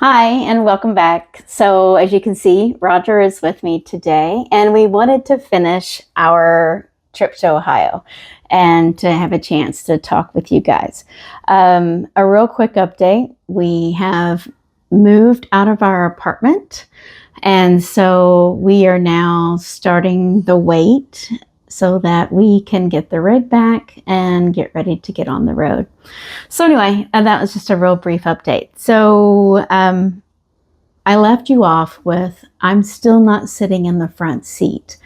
Hi, and welcome back. So as you can see, Roger is with me today, and we wanted to finish our trip to Ohio and to have a chance to talk with you guys. A real quick update. We have moved out of our apartment, and so we are now starting the wait so that we can get the rig back and get ready to get on the road. So anyway, that was just a real brief update. So I left you off with, I'm still not sitting in the front seat.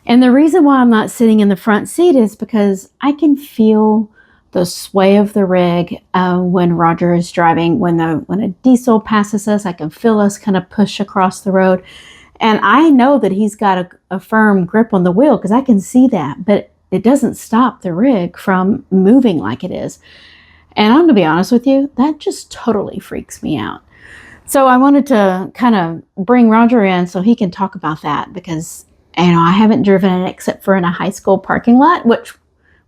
And the reason why I'm not sitting in the front seat is because I can feel the sway of the rig when Roger is driving. When a diesel passes us, I can feel us kind of push across the road. And I know that he's got a firm grip on the wheel because I can see that, but it doesn't stop the rig from moving like it is. And I'm going to be honest with you, that just totally freaks me out. So I wanted to kind of bring Roger in so he can talk about that because, I haven't driven it except for in a high school parking lot, which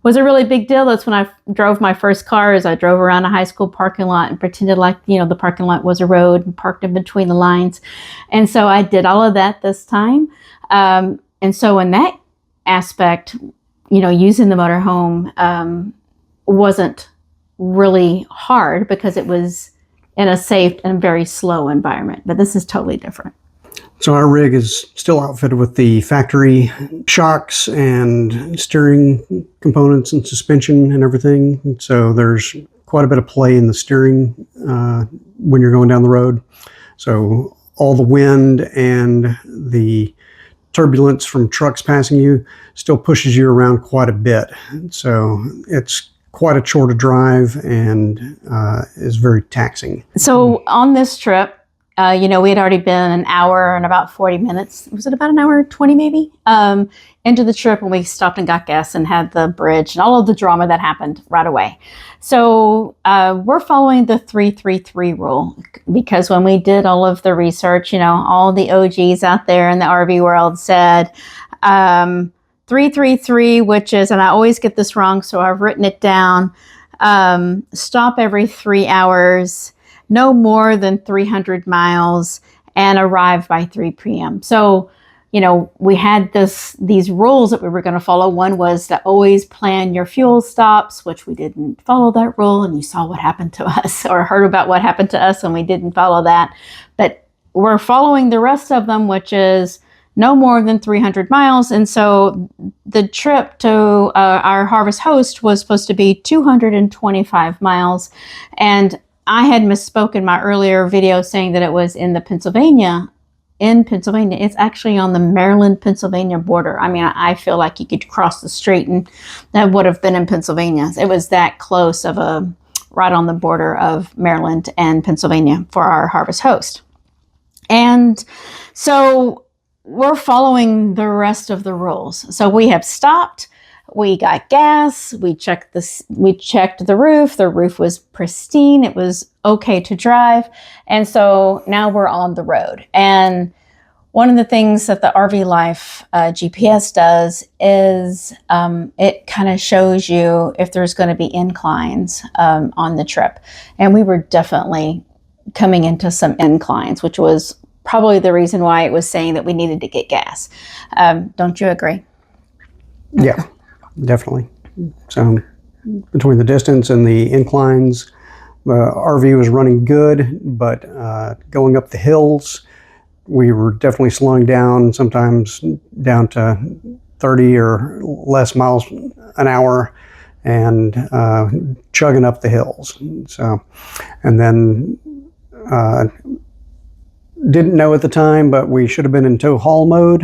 was a really big deal. That's when I drove my first car. Is I drove around a high school parking lot and pretended like, the parking lot was a road and parked in between the lines. And so I did all of that this time. And so in that aspect, using the motorhome wasn't really hard because it was in a safe and very slow environment. But this is totally different. So our rig is still outfitted with the factory shocks and steering components and suspension and everything. So there's quite a bit of play in the steering when you're going down the road. So all the wind and the turbulence from trucks passing you still pushes you around quite a bit. So it's quite a chore to drive and is very taxing. So on this trip, we had already been an hour and about 40 minutes. Was it about an hour 20 maybe? Into the trip when we stopped and got gas and had the bridge and all of the drama that happened right away. So we're following the 333 rule because when we did all of the research, all the OGs out there in the RV world said 333, which is, and I always get this wrong, so I've written it down, stop every 3 hours, no more than 300 miles, and arrive by 3 p.m. So, we had these rules that we were going to follow. One was to always plan your fuel stops, which we didn't follow that rule, and you saw what happened to us or heard about what happened to us when we didn't follow that. But we're following the rest of them, which is no more than 300 miles. And so the trip to our Harvest Host was supposed to be 225 miles. And I had misspoke in my earlier video saying that it was in Pennsylvania. It's actually on the Maryland-Pennsylvania border. I feel like you could cross the street and that would have been in Pennsylvania. It was that close right on the border of Maryland and Pennsylvania for our Harvest Host. And so we're following the rest of the rules. So we have stopped. We got gas. We checked the roof. The roof was pristine. It was okay to drive. And so now we're on the road. And one of the things that the RV Life GPS does is it kind of shows you if there's going to be inclines on the trip. And we were definitely coming into some inclines, which was probably the reason why it was saying that we needed to get gas. Don't you agree? Yeah. Definitely. So between the distance and the inclines, the RV was running good, but going up the hills, we were definitely slowing down, sometimes down to 30 or less miles an hour and chugging up the hills. So, and then didn't know at the time, but we should have been in tow haul mode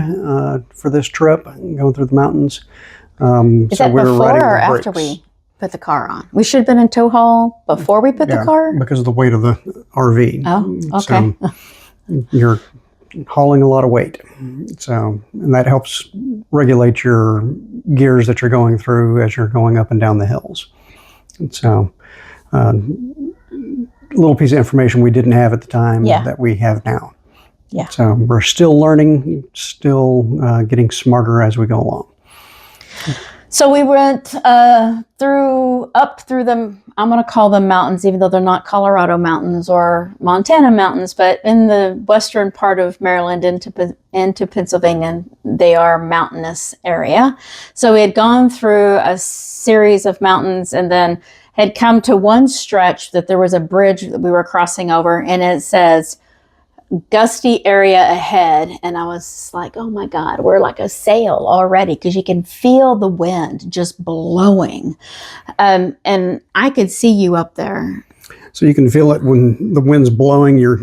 for this trip, going through the mountains. Is that before or after we put the car on? We should have been in tow haul before we put the car? Because of the weight of the RV. Oh, okay. So you're hauling a lot of weight. So, and that helps regulate your gears that you're going through as you're going up and down the hills. And so, a little piece of information we didn't have at the time that we have now. Yeah. So we're still learning, still getting smarter as we go along. So we went up through them. I'm going to call them mountains, even though they're not Colorado mountains or Montana mountains, but in the western part of Maryland into Pennsylvania, they are mountainous area. So we had gone through a series of mountains and then had come to one stretch that there was a bridge that we were crossing over, and it says gusty area ahead. And I was like, oh my God, we're like a sail already, because you can feel the wind just blowing. And I could see you up there. So you can feel it when the wind's blowing, you're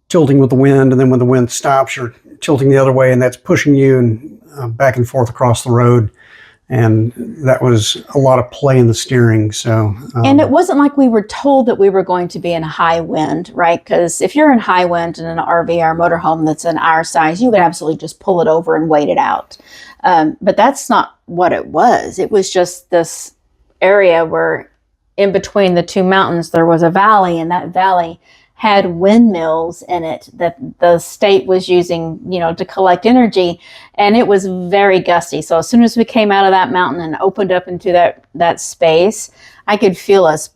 tilting with the wind, and then when the wind stops, you're tilting the other way, and that's pushing you and back and forth across the road. And that was a lot of play in the steering. So, and it wasn't like we were told that we were going to be in high wind, right? Because if you're in high wind in an RV or motorhome that's in our size, you would absolutely just pull it over and wait it out. But that's not what it was. It was just this area where in between the two mountains, there was a valley, and that valley had windmills in it that the state was using, to collect energy, and it was very gusty. So as soon as we came out of that mountain and opened up into that space, I could feel us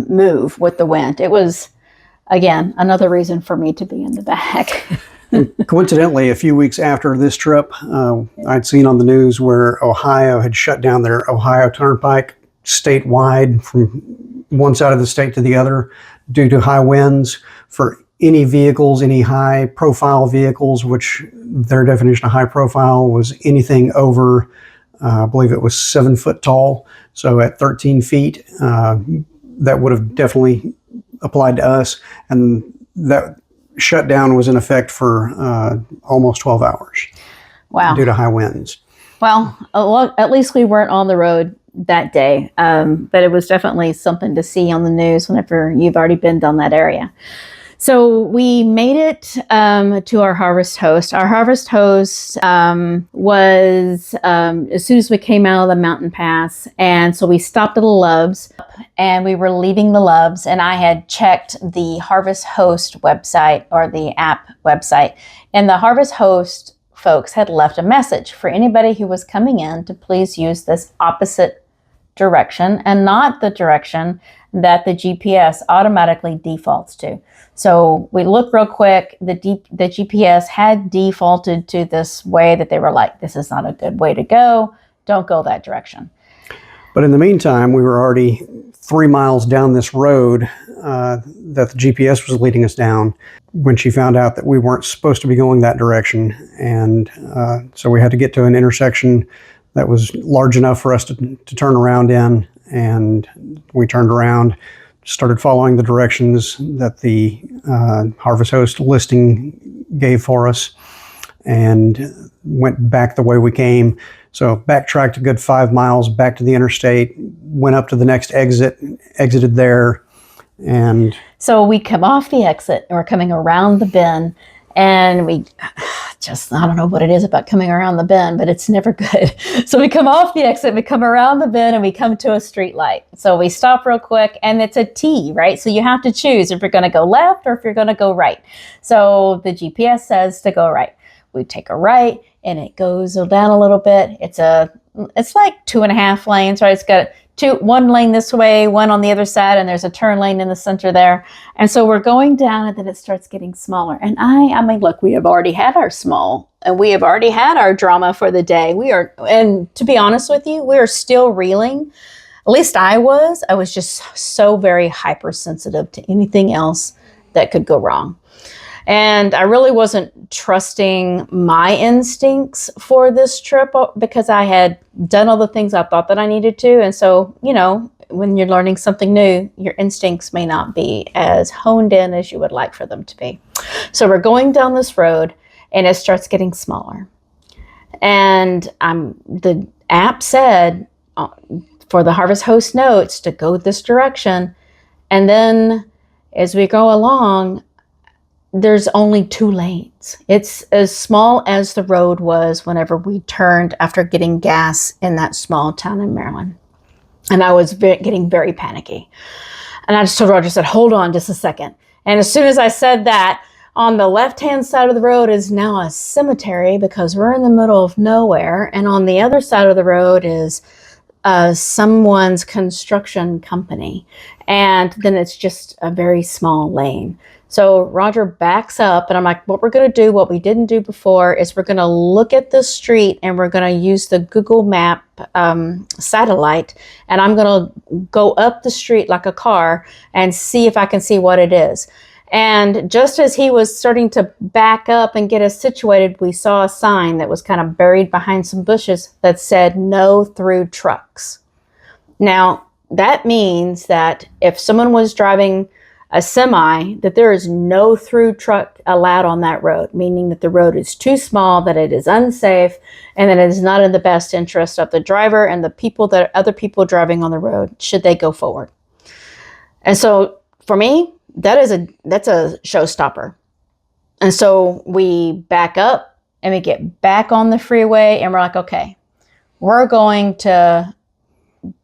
move with the wind. It was, again, another reason for me to be in the back. Coincidentally, a few weeks after this trip, I'd seen on the news where Ohio had shut down their Ohio Turnpike statewide from one side of the state to the other due to high winds for any vehicles, any high profile vehicles, which their definition of high profile was anything over, I believe it was 7 foot tall. So at 13 feet, that would have definitely applied to us. And that shutdown was in effect for almost 12 hours. Wow. Due to high winds. Well, at least we weren't on the road that day, but it was definitely something to see on the news whenever you've already been down that area. So we made it to our harvest host. Our harvest host was as soon as we came out of the mountain pass, and so we stopped at the Loves, and we were leaving the Loves, and I had checked the harvest host website or the app website, and the harvest host folks had left a message for anybody who was coming in to please use this opposite direction and not the direction that the GPS automatically defaults to. So we looked real quick. The GPS had defaulted to this way that they were like, this is not a good way to go. Don't go that direction. But in the meantime, we were already 3 miles down this road that the GPS was leading us down when she found out that we weren't supposed to be going that direction. And so we had to get to an intersection that was large enough for us to turn around in. And we turned around, started following the directions that the Harvest Host listing gave for us, and went back the way we came. So backtracked a good 5 miles back to the interstate, went up to the next exit, exited there. And so we come off the exit and we're coming around the bend, and we just, I don't know what it is about coming around the bend, but it's never good. So we come off the exit, we come around the bend, and we come to a street light. So we stop real quick, and it's a T, right? So you have to choose if you're going to go left or if you're going to go right. So the GPS says to go right. We take a right, and it goes down a little bit. It's like 2.5 lanes, right? It's got one lane this way, one on the other side, and there's a turn lane in the center there. And so we're going down, and then it starts getting smaller. And I mean, look, we have already had our small, and we have already had our drama for the day. And to be honest with you, we are still reeling. At least I was just so very hypersensitive to anything else that could go wrong. And I really wasn't trusting my instincts for this trip because I had done all the things I thought that I needed to. And so, when you're learning something new, your instincts may not be as honed in as you would like for them to be. So we're going down this road, and it starts getting smaller. And the app said for the Harvest Host notes to go this direction. And then as we go along, there's only 2 lanes. It's as small as the road was whenever we turned after getting gas in that small town in Maryland. And I was getting very panicky. And I just told Roger, hold on just a second. And as soon as I said that, On the left-hand side of the road is now a cemetery because we're in the middle of nowhere. And on the other side of the road is someone's construction company. And then it's just a very small lane. So Roger backs up and I'm like, what we're going to do, what we didn't do before, is we're going to look at the street and we're going to use the Google Map satellite. And I'm going to go up the street like a car and see if I can see what it is. And just as he was starting to back up and get us situated, we saw a sign that was kind of buried behind some bushes that said no through trucks. Now, that means that if someone was driving a semi, that there is no through truck allowed on that road, meaning that the road is too small, that it is unsafe, and that it is not in the best interest of the driver and the people that other people driving on the road should they go forward. And so for me, that's a showstopper. And so we back up and we get back on the freeway and we're like, okay, we're going to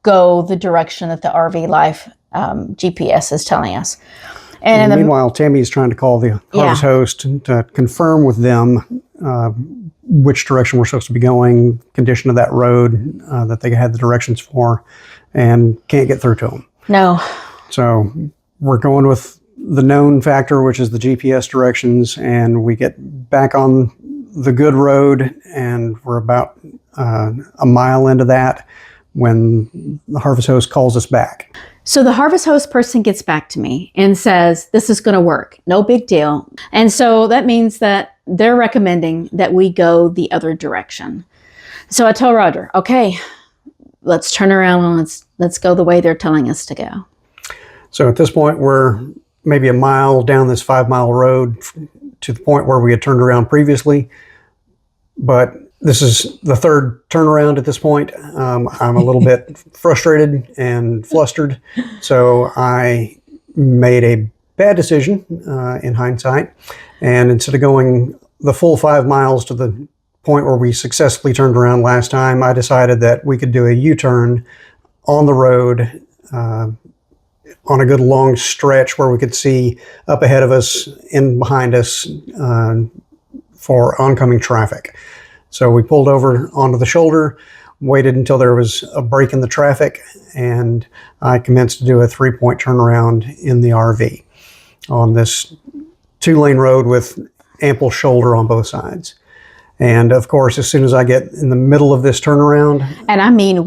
go the direction that the RV Life GPS is telling us. And meanwhile, Tammy's trying to call the harvest host to confirm with them which direction we're supposed to be going, condition of that road that they had the directions for, and can't get through to them. No. So we're going with the known factor, which is the GPS directions, and we get back on the good road, and we're about a mile into that when the harvest host calls us back. So the harvest host person gets back to me and says, this is going to work. No big deal. And so that means that they're recommending that we go the other direction. So I tell Roger, okay, let's turn around and let's go the way they're telling us to go. So at this point, we're maybe a mile down this 5-mile road to the point where we had turned around previously. But this is the third turnaround at this point. I'm a little bit frustrated and flustered. So I made a bad decision in hindsight. And instead of going the full 5 miles to the point where we successfully turned around last time, I decided that we could do a U-turn on the road on a good long stretch where we could see up ahead of us and behind us for oncoming traffic. So we pulled over onto the shoulder, waited until there was a break in the traffic, and I commenced to do a 3-point turnaround in the RV on this 2-lane road with ample shoulder on both sides. And of course, as soon as I get in the middle of this turnaround... And I mean,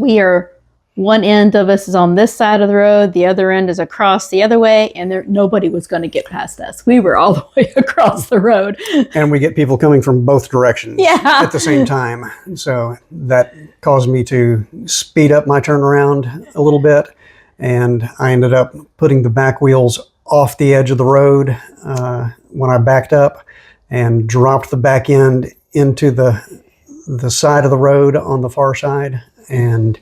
one end of us is on this side of the road, the other end is across the other way, and nobody was going to get past us. We were all the way across the road. And we get people coming from both directions at the same time. So that caused me to speed up my turnaround a little bit, and I ended up putting the back wheels off the edge of the road when I backed up and dropped the back end into the side of the road on the far side, and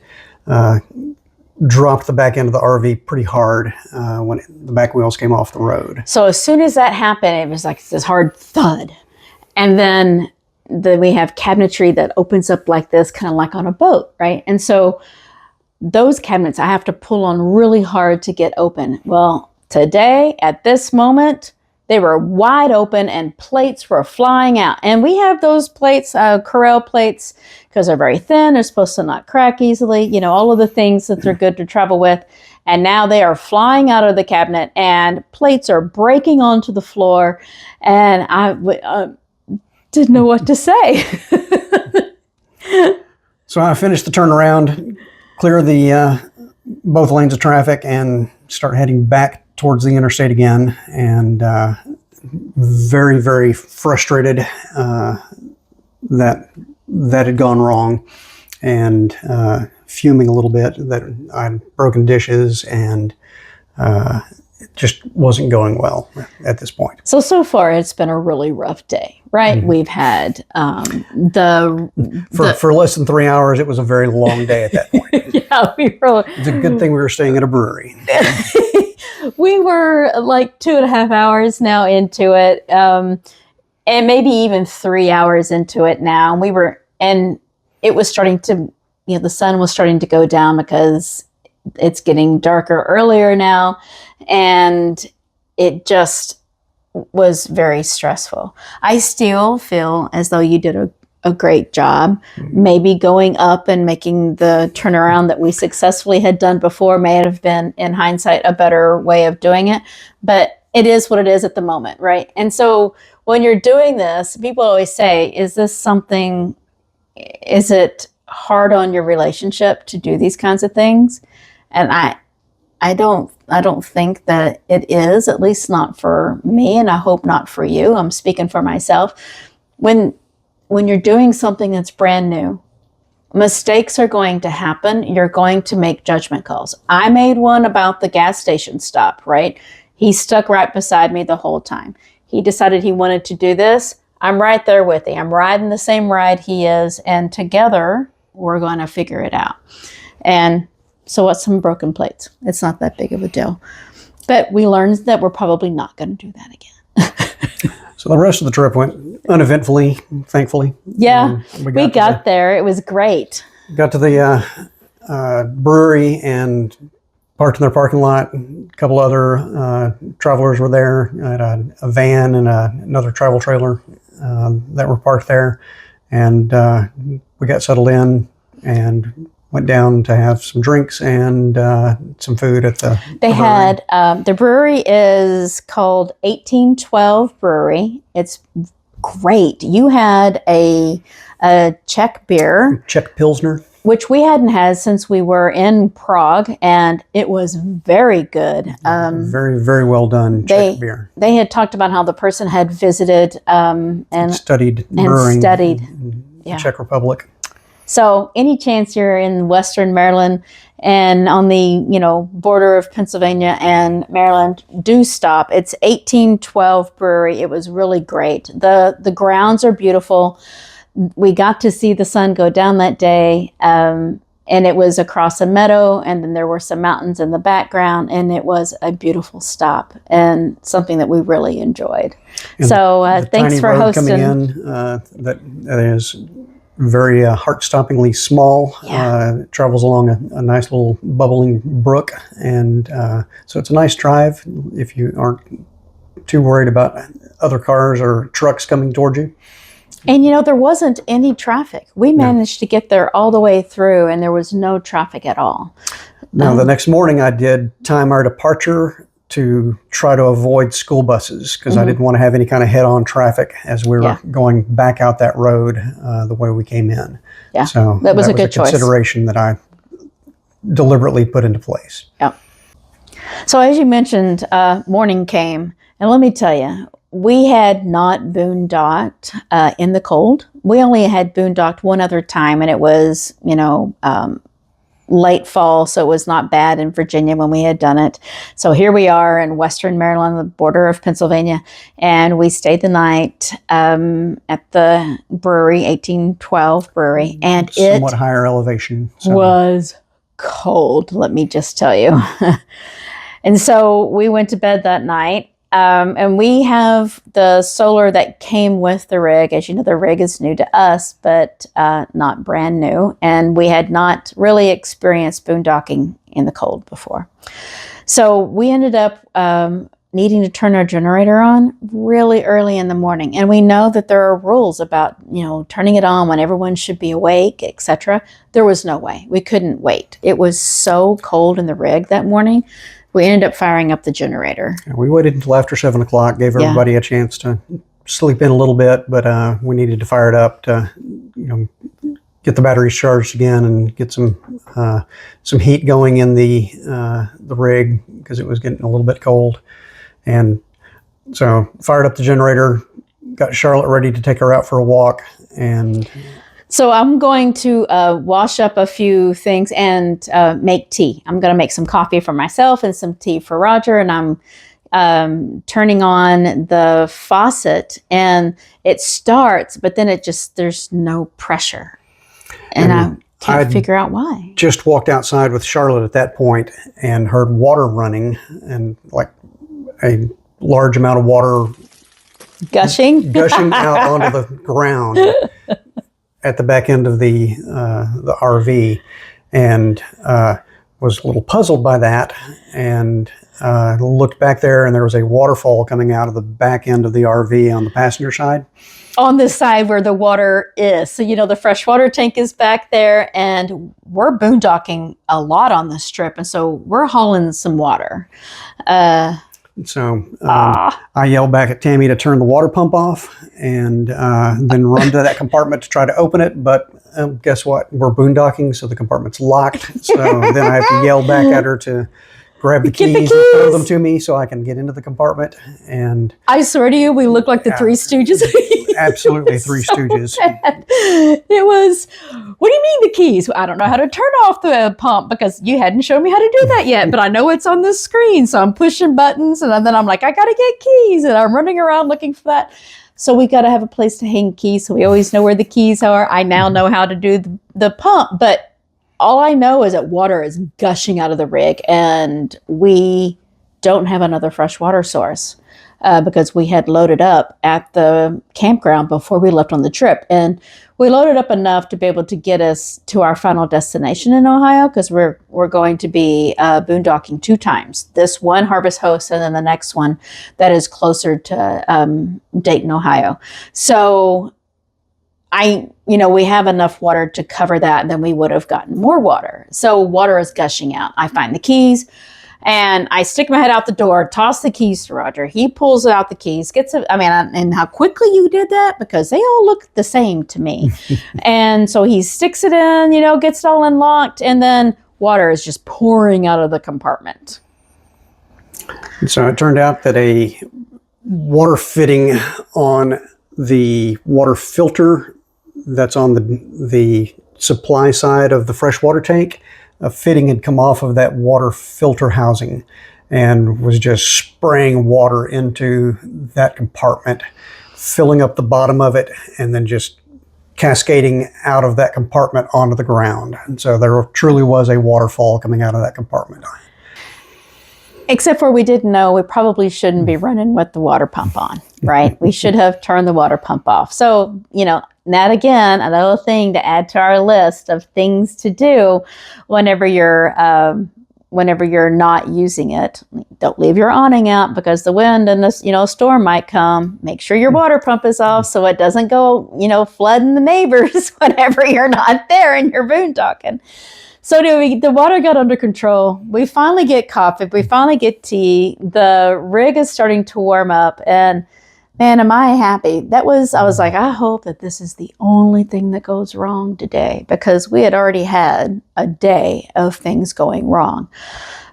dropped the back end of the RV pretty hard when the back wheels came off the road. So as soon as that happened, it was like this hard thud. And then we have cabinetry that opens up like this, kind of like on a boat, right? And so those cabinets I have to pull on really hard to get open. Well, today, at this moment, they were wide open and plates were flying out. And we have those plates, Corel plates, because they're very thin. They're supposed to not crack easily. You know, all of the things that they're good to travel with. And now they are flying out of the cabinet and plates are breaking onto the floor. And I didn't know what to say. So I finished the turnaround, clear the both lanes of traffic, and start heading back towards the interstate again, and very, very frustrated that had gone wrong, and fuming a little bit that I'd broken dishes, and it just wasn't going well at this point. So far it's been a really rough day, right? Mm-hmm. We've had for less than 3 hours, it was a very long day at that point. Yeah, it's a good thing we were staying at a brewery. We were like 2.5 hours now into it, and maybe even 3 hours into it now. And it was starting to, the sun was starting to go down because it's getting darker earlier now, and it just was very stressful. I still feel as though you did a great job. Maybe going up and making the turnaround that we successfully had done before may have been, in hindsight, a better way of doing it. But it is what it is at the moment, right? And so when you're doing this, people always say, is it hard on your relationship to do these kinds of things? And I don't think that it is, at least not for me, and I hope not for you. I'm speaking for myself. When you're doing something that's brand new, mistakes are going to happen. You're going to make judgment calls. I made one about the gas station stop, right? He stuck right beside me the whole time. He decided he wanted to do this. I'm right there with him. I'm riding the same ride he is, and together we're going to figure it out. And so what's some broken plates? It's not that big of a deal. But we learned that we're probably not going to do that again. So the rest of the trip went uneventfully, thankfully. Yeah, we got there. It was great. Got to the brewery and parked in their parking lot. A couple other travelers were there. I had a van and another travel trailer that were parked there. And we got settled in and went down to have some drinks and some food at the brewery. The brewery is called 1812 Brewery. It's great. You had a Czech beer. Czech Pilsner. Which we hadn't had since we were in Prague, and it was very good. Very, very well done Czech beer. They had talked about how the person had visited and studied brewing in the Czech Republic. So any chance you're in Western Maryland and on the border of Pennsylvania and Maryland, do stop. It's 1812 Brewery. It was really great. The grounds are beautiful. We got to see the sun go down that day, and it was across a meadow, and then there were some mountains in the background, and it was a beautiful stop and something that we really enjoyed. And so thanks for hosting. Coming in, that is very heart-stoppingly small. It travels along a nice little bubbling brook, and so it's a nice drive if you aren't too worried about other cars or trucks coming towards you. And there wasn't any traffic. We managed to get there all the way through, and there was no traffic at all. Now, the next morning I did time our departure to try to avoid school buses because I didn't want to have any kind of head-on traffic as we were going back out that road the way we came in. Yeah, so that was a good choice. Consideration that I deliberately put into place. Yeah. So as you mentioned, morning came, and let me tell you, we had not boondocked in the cold. We only had boondocked one other time, and it was, late fall, so it was not bad in Virginia when we had done it. So here we are in Western Maryland, the border of Pennsylvania, and we stayed the night at the brewery, 1812 Brewery, and somewhat higher elevation. So. Was cold, let me just tell you. And so we went to bed that night. And we have the solar that came with the rig. As you know, the rig is new to us, but not brand new. And we had not really experienced boondocking in the cold before. So we ended up needing to turn our generator on really early in the morning. And we know that there are rules about, turning it on when everyone should be awake, etc. There was no way. We couldn't wait. It was so cold in the rig that morning. We ended up firing up the generator. We waited until after 7 o'clock, gave everybody a chance to sleep in a little bit, but we needed to fire it up to, get the batteries charged again and get some heat going in the rig because it was getting a little bit cold. And so fired up the generator, got Charlotte ready to take her out for a walk, and so I'm going to wash up a few things and make tea. I'm going to make some coffee for myself and some tea for Roger. And I'm turning on the faucet and it starts, but then there's no pressure. And I can't figure out why. Just walked outside with Charlotte at that point and heard water running and like a large amount of water gushing out onto the ground at the back end of the RV, and was a little puzzled by that, and looked back there, and there was a waterfall coming out of the back end of the RV on the passenger side. On the side where the water is. So, the freshwater tank is back there, and we're boondocking a lot on this trip. And so we're hauling some water. So I yelled back at Tammy to turn the water pump off, and then run to that compartment to try to open it. But guess what? We're boondocking, so the compartment's locked. So then I have to yell back at her to grab the keys and throw them to me so I can get into the compartment. And I swear to you, we look like the Three Stooges. Absolutely, Three Stooges. It was, what do you mean the keys? I don't know how to turn off the pump because you hadn't shown me how to do that yet, but I know it's on the screen. So I'm pushing buttons, and then I'm like, I got to get keys, and I'm running around looking for that. So we got to have a place to hang keys, so we always know where the keys are. I now know how to do the pump, but all I know is that water is gushing out of the rig, and we don't have another fresh water source because we had loaded up at the campground before we left on the trip. And we loaded up enough to be able to get us to our final destination in Ohio, because we're going to be boondocking 2 times. This one, Harvest Host, and then the next one that is closer to Dayton, Ohio. So we have enough water to cover that, and then we would have gotten more water. So water is gushing out. I find the keys, and I stick my head out the door, toss the keys to Roger. He pulls out the keys, and how quickly you did that, because they all look the same to me. And so he sticks it in, gets it all unlocked, and then water is just pouring out of the compartment. So it turned out that a water fitting on the water filter that's on the supply side of the freshwater tank, a fitting had come off of that water filter housing and was just spraying water into that compartment, filling up the bottom of it, and then just cascading out of that compartment onto the ground. And so there truly was a waterfall coming out of that compartment. Except for we didn't know we probably shouldn't be running with the water pump on, right? We should have turned the water pump off. So, that again, another thing to add to our list of things to do whenever you're not using it. Don't leave your awning out because the wind and this, storm might come. Make sure your water pump is off so it doesn't go, flooding the neighbors whenever you're not there and you're boondocking. So the water got under control. We finally get coffee. We finally get tea. The rig is starting to warm up, and man, am I happy. I was like, I hope that this is the only thing that goes wrong today, because we had already had a day of things going wrong.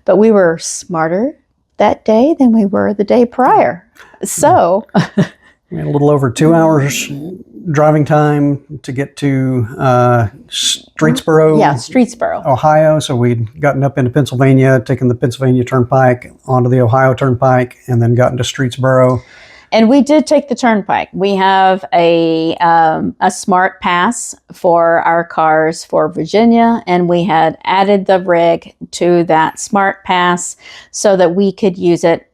But we were smarter that day than we were the day prior. So we had a little over 2 hours driving time to get to Streetsboro. Yeah, Streetsboro, Ohio. So we'd gotten up into Pennsylvania, taken the Pennsylvania Turnpike onto the Ohio Turnpike, and then gotten to Streetsboro. And we did take the turnpike. We have a smart pass for our cars for Virginia, and we had added the rig to that smart pass so that we could use it.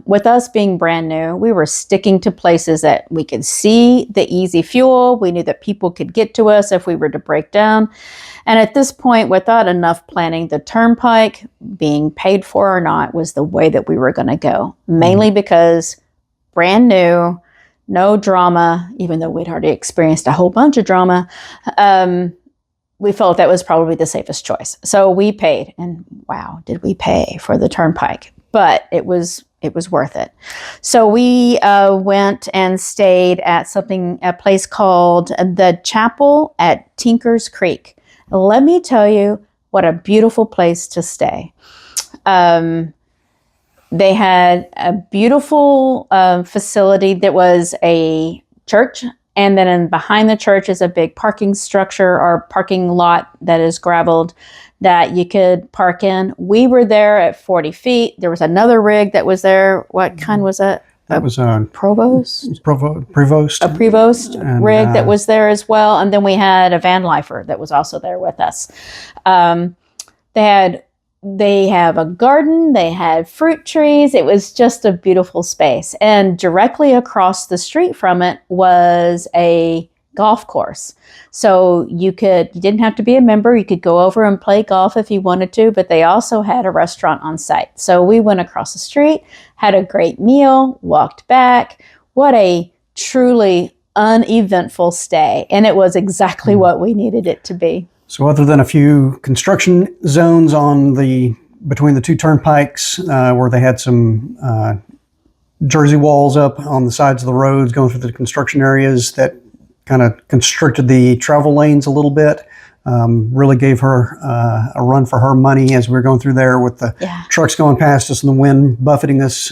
With us being brand new, we were sticking to places that we could see the easy fuel. We knew that people could get to us if we were to break down. And at this point, without enough planning, the turnpike, being paid for or not, was the way that we were going to go, mainly because brand new, no drama, even though we'd already experienced a whole bunch of drama. We felt that was probably the safest choice. So we paid, and wow, did we pay for the turnpike, but it was worth it. So we went and stayed at a place called the Chapel at Tinker's Creek. Let me tell you what a beautiful place to stay. They had a beautiful facility that was a church, and then behind the church is a big parking structure or parking lot that is graveled that you could park in. We were there at 40 feet. There was another rig that was there. What kind was that? That was a Provost? Prevost. A Prevost rig that was there as well. And then we had a van lifer that was also there with us. They have a garden, they had fruit trees. It was just a beautiful space. And directly across the street from it was a golf course. So you didn't have to be a member. You could go over and play golf if you wanted to, but they also had a restaurant on site. So we went across the street, had a great meal, walked back. What a truly uneventful stay. And it was exactly what we needed it to be. So other than a few construction zones between the two turnpikes, where they had some Jersey walls up on the sides of the roads going through the construction areas that kind of constricted the travel lanes a little bit. Really gave her a run for her money as we were going through there with the trucks going past us and the wind buffeting us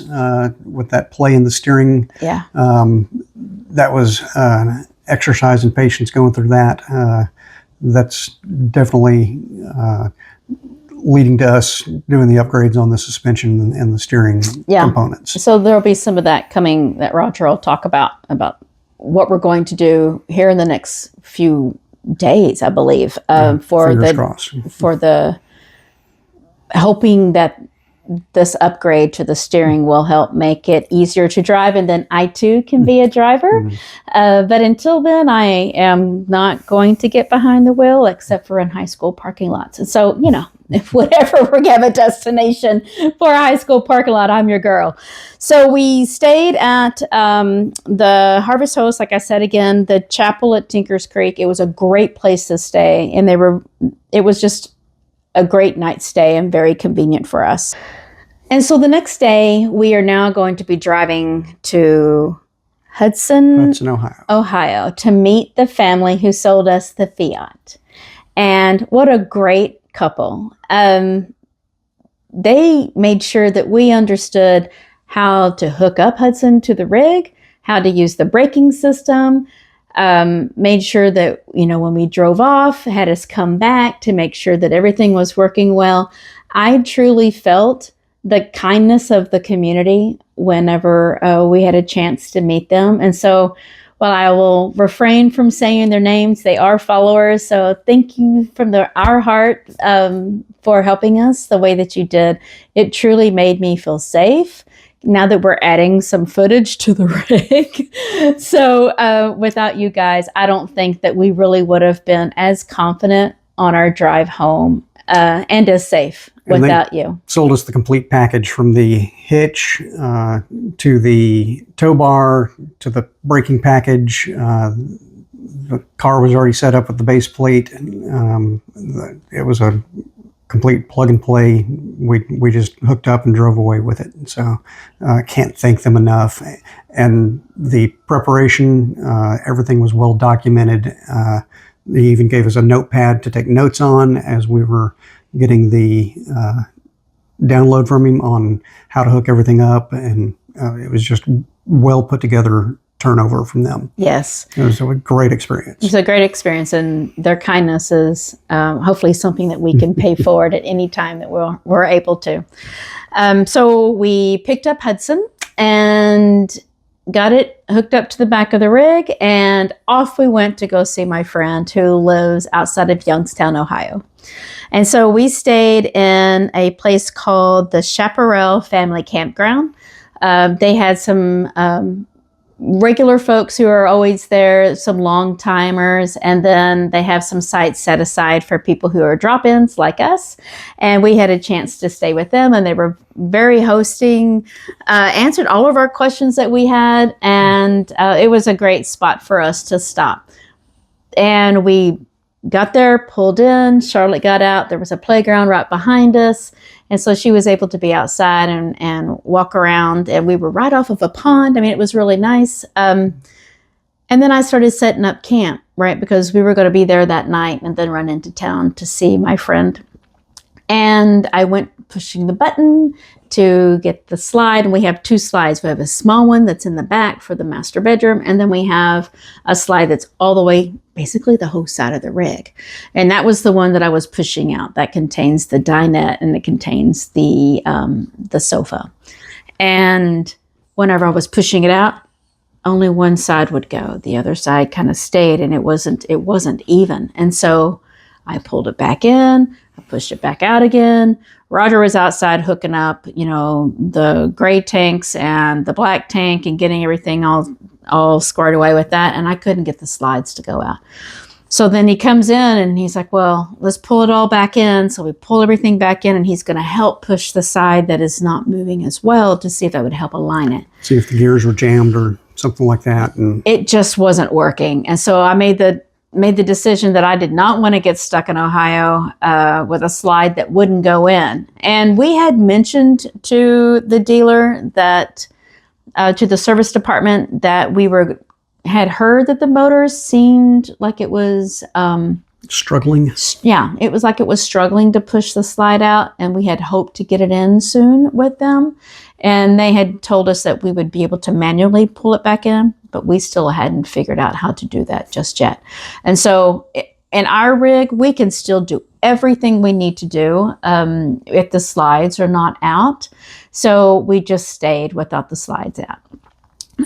with that play in the steering. Yeah. That was an exercise in patience going through that. That's definitely leading to us doing the upgrades on the suspension and the steering components. So there'll be some of that coming that Roger will talk about what we're going to do here in the next few days, I believe, for the hoping that this upgrade to the steering will help make it easier to drive, and then I too can be a driver. But until then, I am not going to get behind the wheel except for in high school parking lots. And so, if whatever we have a destination for a high school parking lot, I'm your girl. So we stayed at the Harvest Host, like I said again, the chapel at Tinkers Creek. It was a great place to stay, and it was just a great night stay and very convenient for us. And so the next day, we are now going to be driving to Hudson, Ohio, to meet the family who sold us the Fiat. And what a great couple. They made sure that we understood how to hook up Hudson to the rig, how to use the braking system, made sure that, when we drove off, had us come back to make sure that everything was working well. I truly felt the kindness of the community whenever we had a chance to meet them. And so while I will refrain from saying their names, they are followers. So thank you from our heart for helping us the way that you did. It truly made me feel safe now that we're adding some footage to the rig. So without you guys, I don't think that we really would have been as confident on our drive home and as safe without you. Sold us the complete package from the hitch to the tow bar to the braking package. The car was already set up with the base plate. It was a complete plug and play. We just hooked up and drove away with it. So I can't thank them enough. And the preparation, everything was well documented. They even gave us a notepad to take notes on as we were getting the download from him on how to hook everything up. And it was just well put together turnover from them. Yes. It was a great experience. It's a great experience, and their kindness is hopefully something that we can pay forward at any time that we're able to. So we picked up Hudson and got it hooked up to the back of the rig, and off we went to go see my friend who lives outside of Youngstown, Ohio. And so we stayed in a place called the Chaparral Family Campground. They had some regular folks who are always there, some long timers, and then they have some sites set aside for people who are drop-ins like us. And we had a chance to stay with them, and they were very hosting, answered all of our questions that we had, and it was a great spot for us to stop. And we got there, pulled in, Charlotte got out, there was a playground right behind us, and so she was able to be outside and walk around, and we were right off of a pond. I mean, it was really nice. And then I started setting up camp, right, because we were going to be there that night and then run into town to see my friend. And I went pushing the button to get the slide, and we have two slides. We have a small one that's in the back for the master bedroom, and then we have a slide that's all the way, basically the whole side of the rig. And that was the one that I was pushing out. That contains the dinette, and it contains the sofa. And whenever I was pushing it out, only one side would go. The other side kind of stayed, and it wasn't even. And so I pulled it back in, I pushed it back out again. Roger was outside hooking up, the gray tanks and the black tank and getting everything all all squared away with that, and I couldn't get the slides to go out. So then he comes in and he's like, well, let's pull it all back in. So we pull everything back in, and he's going to help push the side that is not moving as well to see if that would help align it. See if the gears were jammed or something like that. And it just wasn't working. And so I made the decision that I did not want to get stuck in Ohio with a slide that wouldn't go in. And we had mentioned to the dealer that, to the service department, that we had heard that the motors seemed like it was struggling. Yeah, it was like it was struggling to push the slide out, and we had hoped to get it in soon with them. And they had told us that we would be able to manually pull it back in, but we still hadn't figured out how to do that just yet. And so in our rig, we can still do everything we need to do if the slides are not out. So we just stayed without the slides out.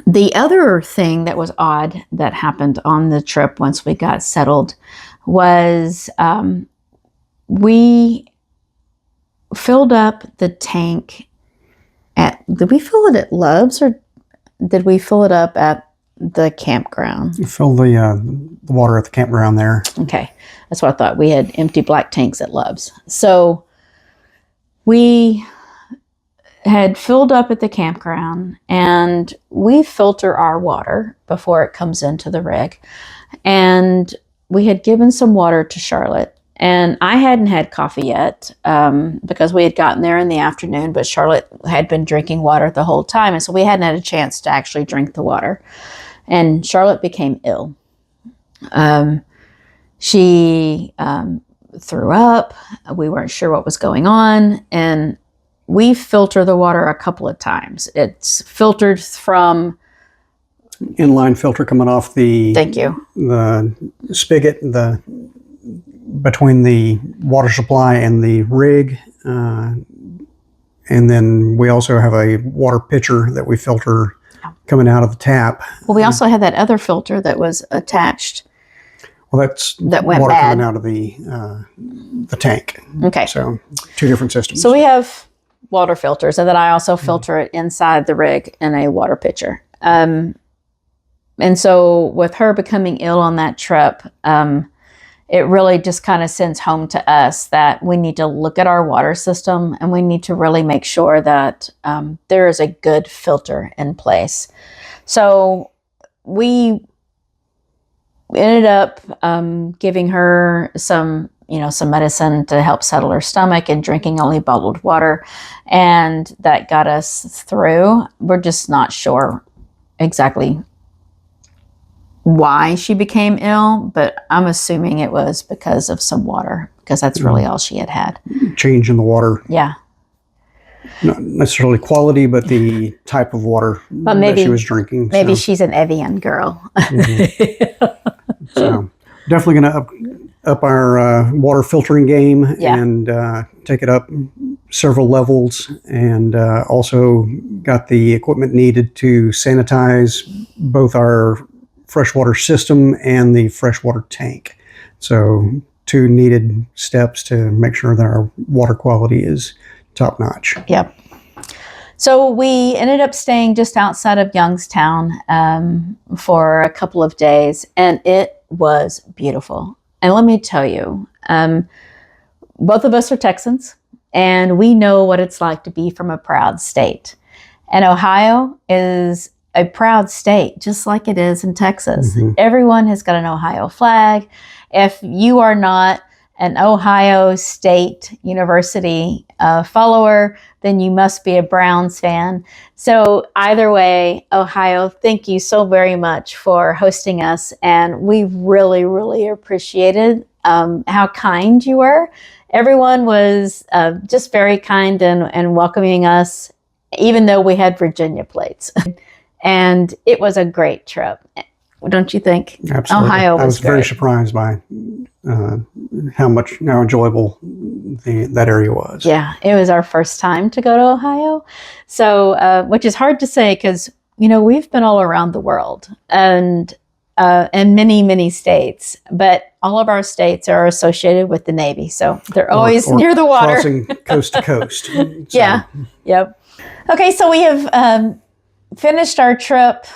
The other thing that was odd that happened on the trip once we got settled was we filled up the tank did we fill it at Love's, or did we fill it up at the campground? You fill the water at the campground there. Okay, that's what I thought. We had empty black tanks at Love's. So we had filled up at the campground, and we filter our water before it comes into the rig. And we had given some water to Charlotte, and I hadn't had coffee yet because we had gotten there in the afternoon, but Charlotte had been drinking water the whole time. And so we hadn't had a chance to actually drink the water. And Charlotte became ill. She threw up. We weren't sure what was going on. And we filter the water a couple of times. It's filtered from inline filter coming off the thank you the spigot between the water supply and the rig, and then we also have a water pitcher that we filter coming out of the tap. Well, we also had that other filter that was attached. Well, that went water bad. coming out of the tank. Okay, so two different systems. So we have water filters, and then I also filter it inside the rig in a water pitcher. And so with her becoming ill on that trip, it really just kind of sends home to us that we need to look at our water system, and we need to really make sure that there is a good filter in place. So we ended up giving her some medicine to help settle her stomach, and drinking only bottled water. And that got us through. We're just not sure exactly why she became ill, but I'm assuming it was because of some water, because that's really all she had. Change in the water. Yeah. Not necessarily quality, but the type of water that she was drinking. Maybe she's an Evian girl. So definitely going to up our water filtering game and take it up several levels, and also got the equipment needed to sanitize both our freshwater system and the freshwater tank. So two needed steps to make sure that our water quality is top notch. Yep. So we ended up staying just outside of Youngstown for a couple of days, and it was beautiful. And let me tell you, both of us are Texans, and we know what it's like to be from a proud state. And Ohio is a proud state, just like it is in Texas. Mm-hmm. Everyone has got an Ohio flag. If you are not an Ohio State University follower, then you must be a Browns fan. So either way, Ohio, thank you so very much for hosting us. And we really, really appreciated how kind you were. Everyone was just very kind and welcoming us, even though we had Virginia plates. And it was a great trip. Don't you think? Absolutely. Ohio was I was great. very surprised by how enjoyable that area was. Yeah, it was our first time to go to Ohio. So, which is hard to say because, we've been all around the world and many, many states, but all of our states are associated with the Navy. So they're always near the water. Crossing coast to coast. So. Yeah. Yep. Okay. So we have finished our trip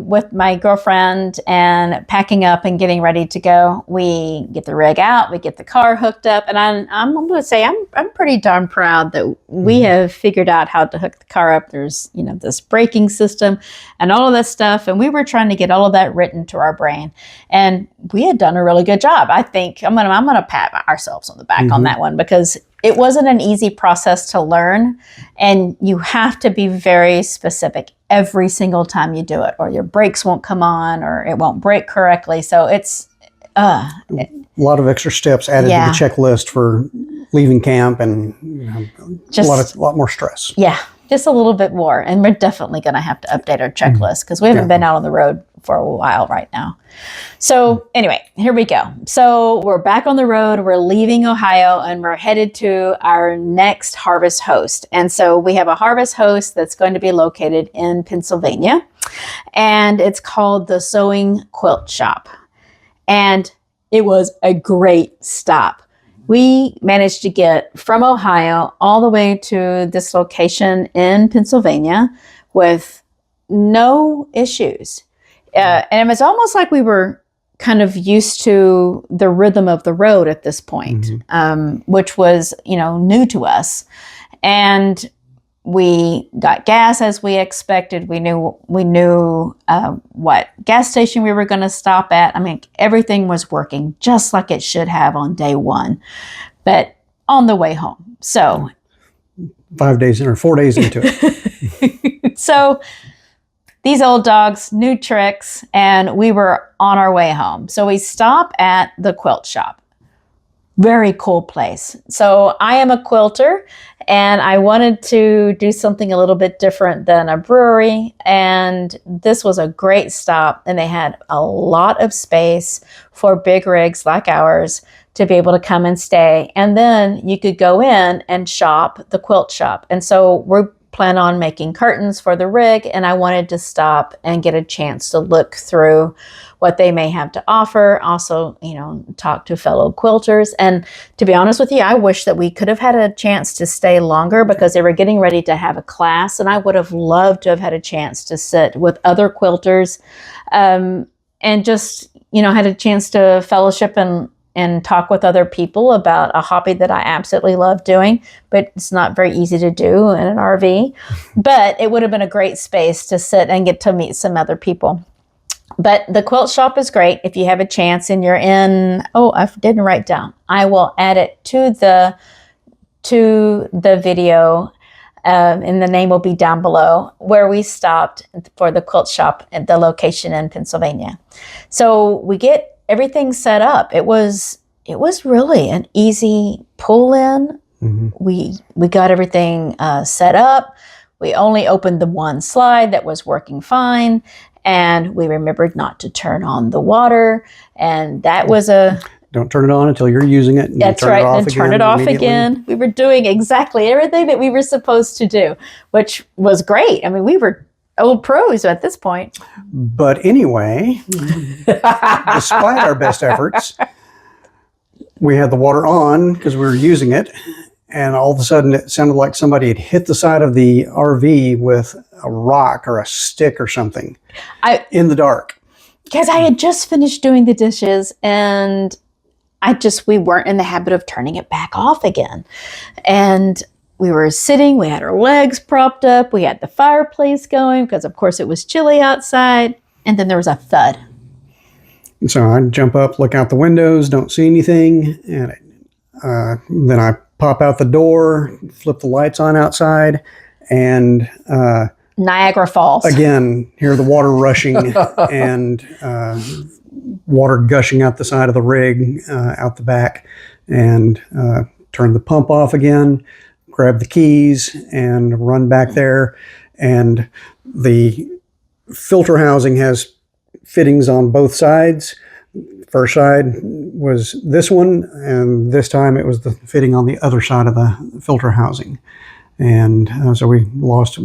with my girlfriend and packing up and getting ready to go. We get the rig out, we get the car hooked up, and I'm going to say I'm pretty darn proud that we have figured out how to hook the car up. There's, this braking system and all of that stuff, and we were trying to get all of that written to our brain, and we had done a really good job. I think I'm gonna pat ourselves on the back on that one, because it wasn't an easy process to learn, and you have to be very specific every single time you do it, or your brakes won't come on, or it won't brake correctly. So it's a lot of extra steps added to the checklist for leaving camp, and just a lot more stress. Yeah, just a little bit more. And we're definitely going to have to update our checklist, because we haven't been out on the road for a while right now. So anyway, here we go. So we're back on the road. We're leaving Ohio, and we're headed to our next harvest host. And so we have a harvest host that's going to be located in Pennsylvania, and it's called the Sewing Quilt Shop. And it was a great stop. We managed to get from Ohio all the way to this location in Pennsylvania with no issues. And it was almost like we were kind of used to the rhythm of the road at this point, which was, new to us. And we got gas as we expected. We knew what gas station we were going to stop at. I mean, everything was working just like it should have on day one, but on the way home. So 4 days into it. So these old dogs, new tricks, and we were on our way home. So we stop at the quilt shop. Very cool place. So I am a quilter, and I wanted to do something a little bit different than a brewery. And this was a great stop, and they had a lot of space for big rigs like ours to be able to come and stay. And then you could go in and shop the quilt shop. And so we're plan on making curtains for the rig, and I wanted to stop and get a chance to look through what they may have to offer. Also, talk to fellow quilters. And to be honest with you, I wish that we could have had a chance to stay longer, because they were getting ready to have a class, and I would have loved to have had a chance to sit with other quilters and just, had a chance to fellowship and talk with other people about a hobby that I absolutely love doing, but it's not very easy to do in an RV. But it would have been a great space to sit and get to meet some other people. But the quilt shop is great if you have a chance and you're in, I didn't write down. I will add it to the video, and the name will be down below, where we stopped for the quilt shop at the location in Pennsylvania. So we get everything set up. It was really an easy pull in. We got everything set up. We only opened the one slide that was working fine, and we remembered not to turn on the water. And that was don't turn it on until you're using it. That's right. Then turn it off again. We were doing exactly everything that we were supposed to do, which was great. I mean, we were old pros at this point. But anyway, despite our best efforts, we had the water on because we were using it, and all of a sudden it sounded like somebody had hit the side of the RV with a rock or a stick or something in the dark. Because I had just finished doing the dishes, and we weren't in the habit of turning it back off again. And we were sitting, we had our legs propped up, we had the fireplace going because, of course, it was chilly outside. And then there was a thud. And so I jump up, look out the windows, don't see anything. And then I pop out the door, flip the lights on outside, and Niagara Falls. Again, hear the water rushing and water gushing out the side of the rig, out the back, and turn the pump off again. Grab the keys and run back there. And the filter housing has fittings on both sides. First side was this one, and this time it was the fitting on the other side of the filter housing. And so we lost,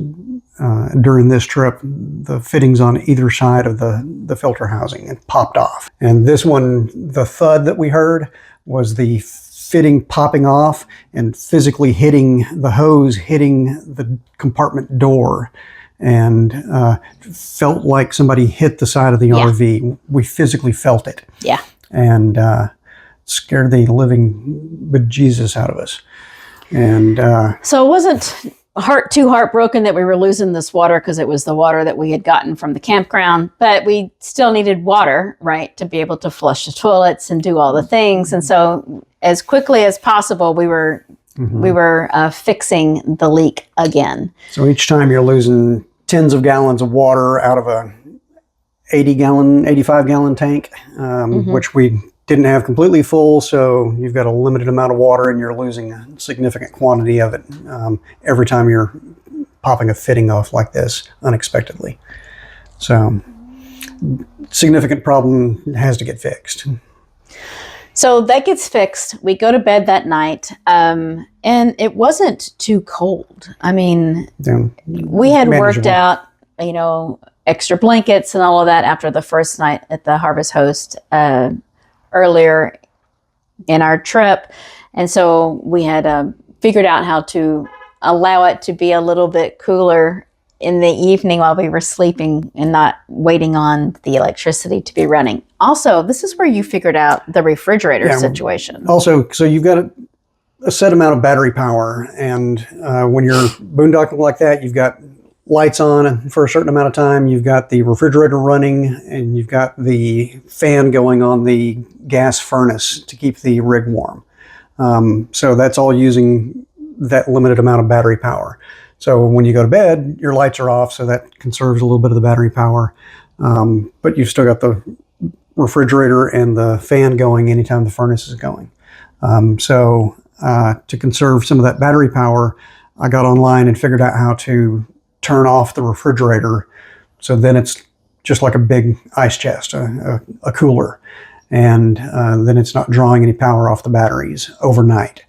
during this trip, the fittings on either side of the filter housing. It popped off. And this one, the thud that we heard was the fitting popping off and physically hitting the hose, hitting the compartment door. and felt like somebody hit the side of the RV. We physically felt it. Yeah. And scared the living bejesus out of us. And so it wasn't too heartbroken that we were losing this water, because it was the water that we had gotten from the campground, but we still needed water, right, to be able to flush the toilets and do all the things. And so as quickly as possible, we were fixing the leak again. So each time you're losing tens of gallons of water out of a 85 gallon tank, which we didn't have completely full, so you've got a limited amount of water and you're losing a significant quantity of it every time you're popping a fitting off like this unexpectedly. So significant problem has to get fixed. So that gets fixed. We go to bed that night, and it wasn't too cold. I mean, we had worked out, extra blankets and all of that after the first night at the Harvest Host earlier in our trip. And so we had figured out how to allow it to be a little bit cooler in the evening while we were sleeping and not waiting on the electricity to be running. Also, this is where you figured out the refrigerator situation. Also, so you've got a set amount of battery power, and when you're boondocking like that, you've got lights on for a certain amount of time, you've got the refrigerator running, and you've got the fan going on the gas furnace to keep the rig warm. So that's all using that limited amount of battery power. So when you go to bed, your lights are off, so that conserves a little bit of the battery power. But you've still got the refrigerator and the fan going anytime the furnace is going. So to conserve some of that battery power, I got online and figured out how to turn off the refrigerator, so then it's just like a big ice chest, a cooler, and then it's not drawing any power off the batteries overnight.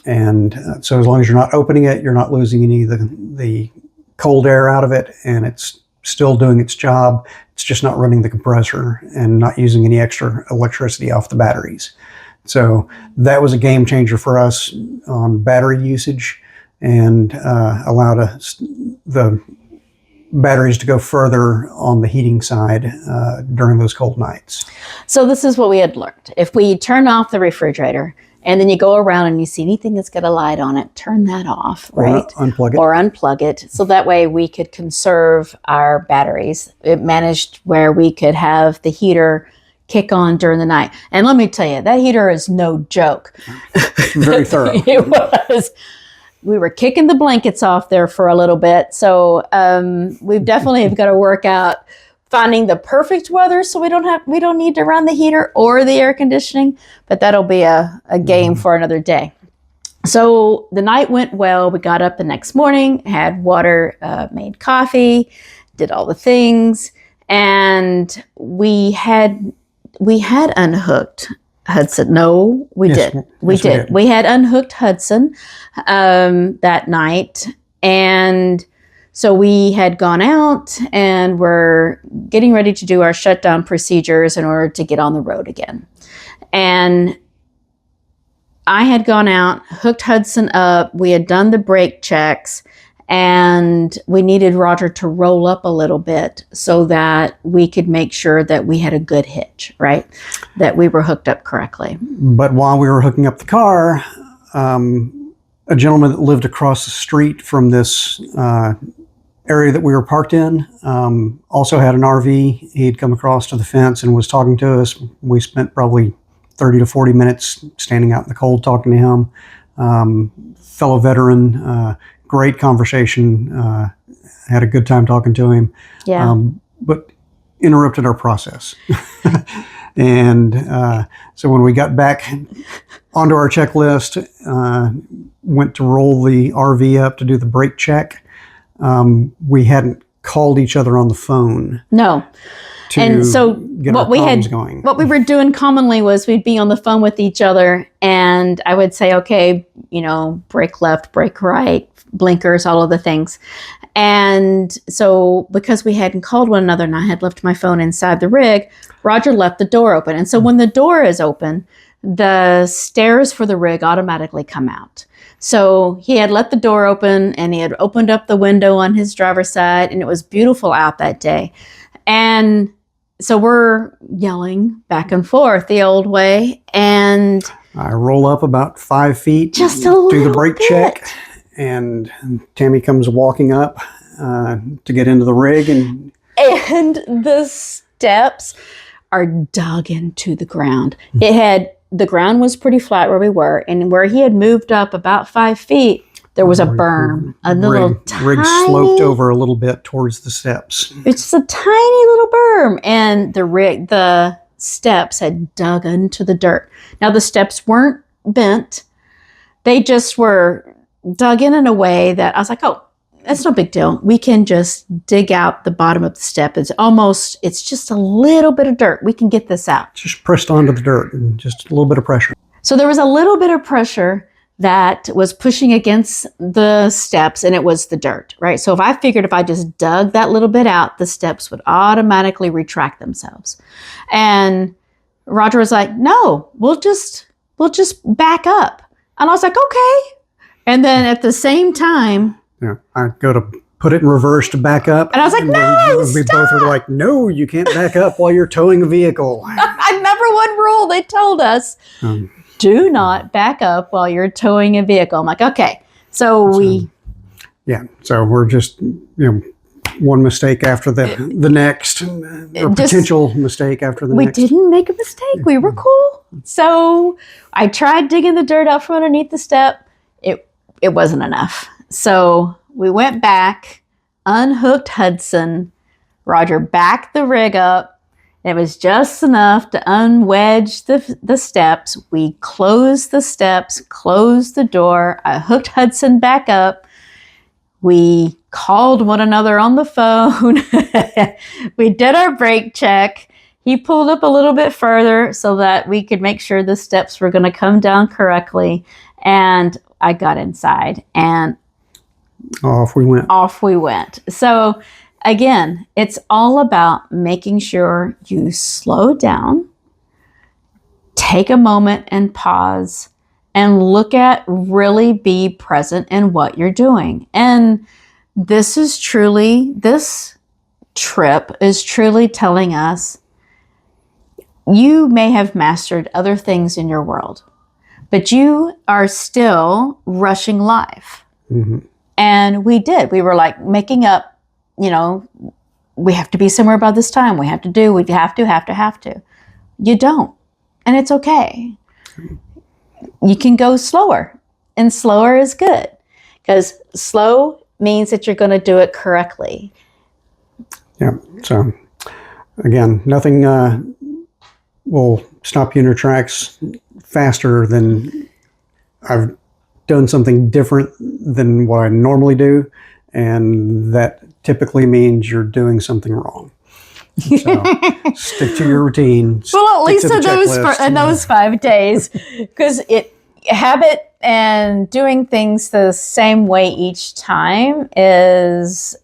And so as long as you're not opening it, you're not losing any of the cold air out of it, and it's still doing its job. It's just not running the compressor and not using any extra electricity off the batteries. So that was a game changer for us on battery usage, and allowed the batteries to go further on the heating side during those cold nights. So this is what we had learned. If we turn off the refrigerator and then you go around and you see anything that's got a light on it, turn that off, right? Or unplug it. So that way we could conserve our batteries. It managed where we could have the heater kick on during the night. And let me tell you, that heater is no joke. Very thorough. It was. We were kicking the blankets off there for a little bit. So we definitely have got to work out finding the perfect weather so we don't need to run the heater or the air conditioning, but that'll be a game for another day. So the night went well. We got up the next morning, had water, made coffee, did all the things, and we had unhooked Hudson. No, we did. We did. We had unhooked Hudson that night. And so we had gone out and were getting ready to do our shutdown procedures in order to get on the road again. And I had gone out, hooked Hudson up. We had done the brake checks, and we needed Roger to roll up a little bit so that we could make sure that we had a good hitch, right? That we were hooked up correctly. But while we were hooking up the car, a gentleman that lived across the street from this area that we were parked in also had an RV. He had come across to the fence and was talking to us. We spent probably 30 to 40 minutes standing out in the cold talking to him. Fellow veteran, great conversation. Had a good time talking to him. Yeah. But interrupted our process. And so when we got back onto our checklist, went to roll the RV up to do the brake check, we hadn't called each other on the phone. No. And so what we were doing commonly was we'd be on the phone with each other, and I would say, okay, brake left, brake right, blinkers, all of the things. And so because we hadn't called one another and I had left my phone inside the rig, Roger left the door open. And so when the door is open, the stairs for the rig automatically come out. So he had let the door open and he had opened up the window on his driver's side, and it was beautiful out that day. And so we're yelling back and forth the old way. And I roll up about 5 feet, just do the brake check, and Tammy comes walking up to get into the rig. And the steps are dug into the ground. The ground was pretty flat where we were, and where he had moved up about 5 feet, there was a berm. Rig sloped over a little bit towards the steps. It's a tiny little berm, and the steps had dug into the dirt. Now the steps weren't bent; they just were dug in a way that I was like, "Oh, that's no big deal. We can just dig out the bottom of the step. It's just a little bit of dirt. We can get this out." Just pressed onto the dirt and just a little bit of pressure. So there was a little bit of pressure that was pushing against the steps, and it was the dirt, right? So I figured if I just dug that little bit out, the steps would automatically retract themselves. And Roger was like, "No, we'll just back up." And I was like, "Okay." And then at the same time, I go to put it in reverse to back up. And I was like, "No, we both were like, "No, you can't back up while you're towing a vehicle." I remember one rule they told us. Do not back up while you're towing a vehicle. I'm like, okay. So we're just, one mistake after the next, or potential mistake after the next. We didn't make a mistake. We were cool. So I tried digging the dirt out from underneath the step. It wasn't enough. So we went back, unhooked Hudson. Roger backed the rig up. It was just enough to unwedge the steps. We closed the steps, closed the door. I hooked Hudson back up. We called one another on the phone. We did our brake check. He pulled up a little bit further so that we could make sure the steps were going to come down correctly. And I got inside and off we went. So again, it's all about making sure you slow down, take a moment and pause, and really be present in what you're doing. And this trip is truly telling us you may have mastered other things in your world, but you are still rushing life. Mm-hmm. And we did. We were like making up, we have to be somewhere by this time. We have to. You don't. And it's okay. You can go slower. And slower is good. Because slow means that you're going to do it correctly. Yeah. So, again, nothing will stop you in your tracks faster than I've done something different than what I normally do. And that typically means you're doing something wrong. So stick to your routine. Well, at least in those 5 days, because habit and doing things the same way each time is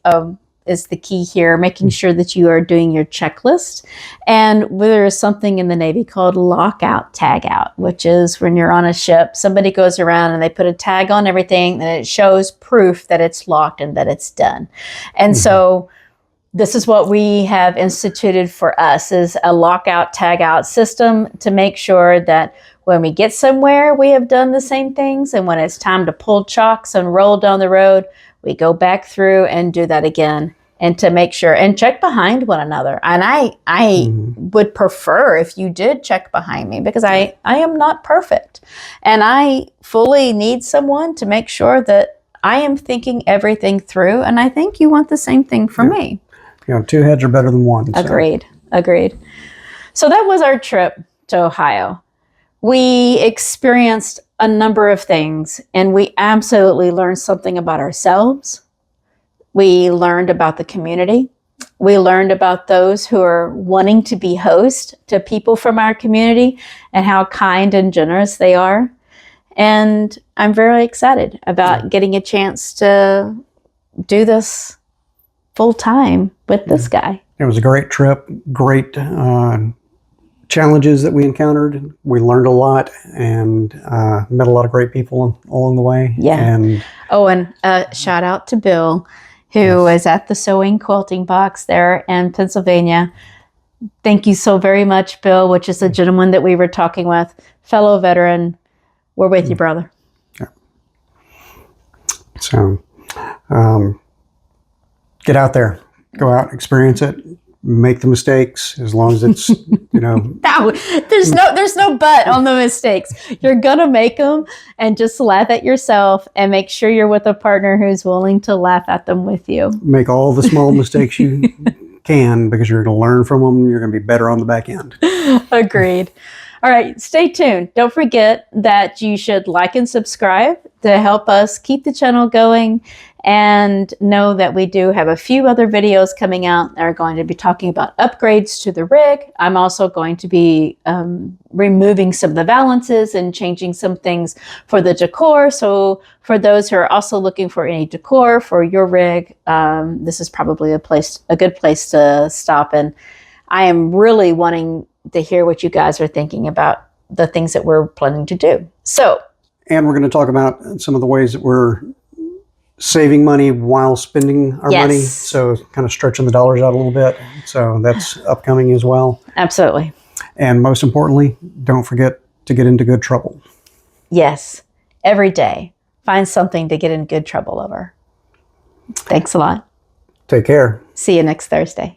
the key here. Making sure that you are doing your checklist. And there is something in the Navy called lockout, tagout, which is when you're on a ship, somebody goes around and they put a tag on everything and it shows proof that it's locked and that it's done. And so this is what we have instituted for us, is a lockout, tagout system to make sure that when we get somewhere, we have done the same things. And when it's time to pull chocks and roll down the road, we go back through and do that again, and to make sure and check behind one another. And I would prefer if you did check behind me, because I am not perfect. And I fully need someone to make sure that I am thinking everything through. And I think you want the same thing for me. Two heads are better than one. So. Agreed. So that was our trip to Ohio. We experienced a number of things, and we absolutely learned something about ourselves. We learned about the community. We learned about those who are wanting to be host to people from our community and how kind and generous they are. And I'm very excited about getting a chance to do this full time with this guy. It was a great trip, great challenges that we encountered. We learned a lot and met a lot of great people along the way. Yeah. And shout out to Bill, who is at the Sewing Quilting Box there in Pennsylvania. Thank you so very much, Bill, which is the gentleman that we were talking with, fellow veteran. We're with you, brother. Yeah. So, get out there, go out, experience it, make the mistakes as long as it's, No, there's no but on the mistakes. You're gonna make them, and just laugh at yourself, and make sure you're with a partner who's willing to laugh at them with you. Make all the small mistakes you can, because you're going to learn from them. You're going to be better on the back end. Agreed. All right, stay tuned. Don't forget that you should like and subscribe to help us keep the channel going, and know that we do have a few other videos coming out that are going to be talking about upgrades to the rig. I'm also going to be removing some of the valances and changing some things for the decor. So for those who are also looking for any decor for your rig, this is probably a good place to stop. And I am really wanting to hear what you guys are thinking about the things that we're planning to do. And we're going to talk about some of the ways that we're saving money while spending our money. So kind of stretching the dollars out a little bit. So that's upcoming as well. Absolutely. And most importantly, don't forget to get into good trouble. Yes. Every day, find something to get in good trouble over. Thanks a lot. Take care. See you next Thursday.